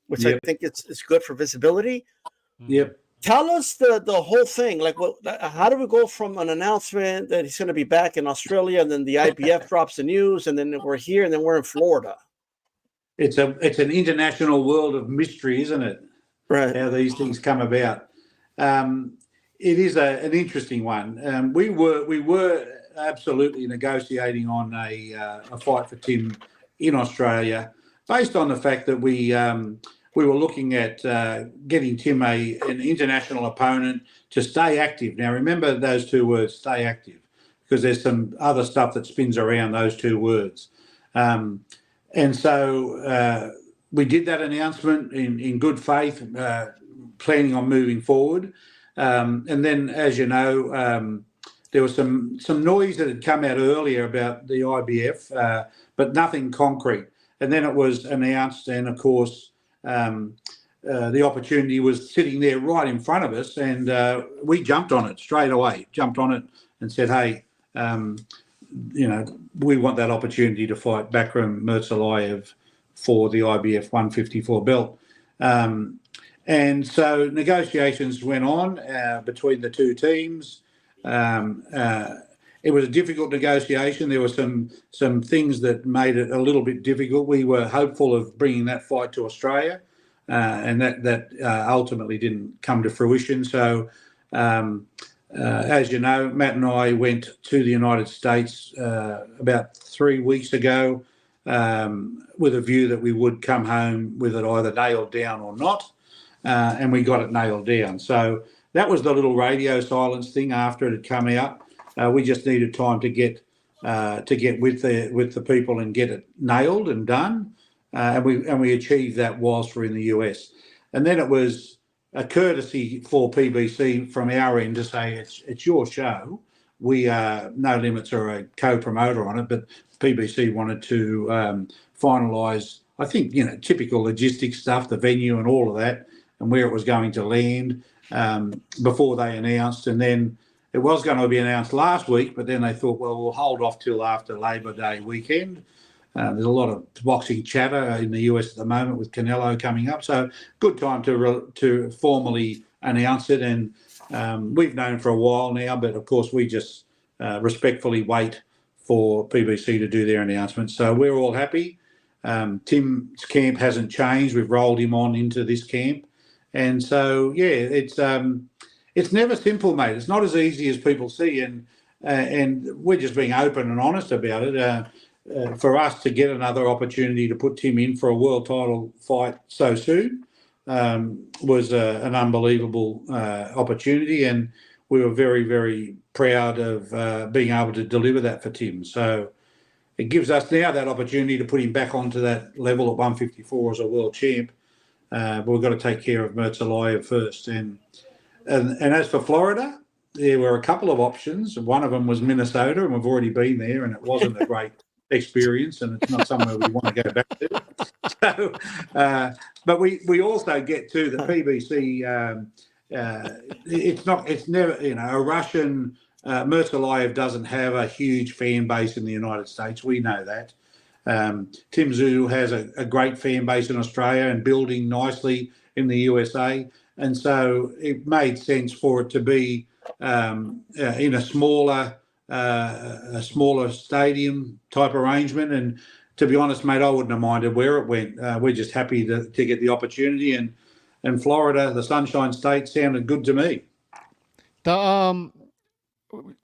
which I think it's good for visibility. Yep. Tell us the whole thing. Like, how do we go from an announcement that he's going to be back in Australia, and then the IBF drops the news, and then we're here, and then we're in Florida? It's an international world of mystery, isn't it? Right. How these things come about. It is an interesting one. We were absolutely negotiating on a fight for Tim in Australia, based on the fact that we were looking at getting Tim an international opponent to stay active. Now, remember those two words, stay active, because there's some other stuff that spins around those two words. And so we did that announcement in good faith, planning on moving forward. And then, as you know, there was some noise that had come out earlier about the IBF, but nothing concrete. And then it was announced, and of course, the opportunity was sitting there right in front of us, and we jumped on it straight away. Jumped on it and said, "Hey, we want that opportunity to fight Bakhram Murtazaliev for the IBF 154 belt." And so negotiations went on between the two teams. It was a difficult negotiation. There were some things that made it a little bit difficult. We were hopeful of bringing that fight to Australia, and that ultimately didn't come to fruition. So, as you know, Matt and I went to the United States about 3 weeks ago with a view that we would come home with it either nailed down or not, and we got it nailed down. So that was the little radio silence thing after it had come out. We just needed time to get with the people and get it nailed and done, and we achieved that whilst we're in the US. And then it was a courtesy for PBC from our end to say it's your show. We No Limits are a co-promoter on it, but PBC wanted to finalise, I think, typical logistics stuff, the venue and all of that, and where it was going to land before they announced. And then it was going to be announced last week, but then they thought, well, we'll hold off till after Labor Day weekend. There's a lot of boxing chatter in the US at the moment with Canelo coming up, so good time to formally announce it. And we've known for a while now, but of course we just respectfully wait for PBC to do their announcement. So we're all happy. Tim's camp hasn't changed. We've rolled him on into this camp, and so it's never simple, mate. It's not as easy as people see, and we're just being open and honest about it. For us to get another opportunity to put Tim in for a world title fight so soon was an unbelievable opportunity, and we were very, very proud of being able to deliver that for Tim. So it gives us now that opportunity to put him back onto that level at 154 as a world champ. But we've got to take care of Murtazaliev first. And as for Florida, there were a couple of options. One of them was Minnesota, and we've already been there, and it wasn't a great experience, and it's not somewhere we want to go back to. So, but we also get to the PBC. It's never, a Russian Murtazaliev doesn't have a huge fan base in the United States. We know that. Tim Tsyzu has a great fan base in Australia and building nicely in the USA, and so it made sense for it to be in a smaller stadium type arrangement. And to be honest, mate, I wouldn't have minded where it went. We're just happy to get the opportunity, and Florida, the Sunshine State, sounded good to me.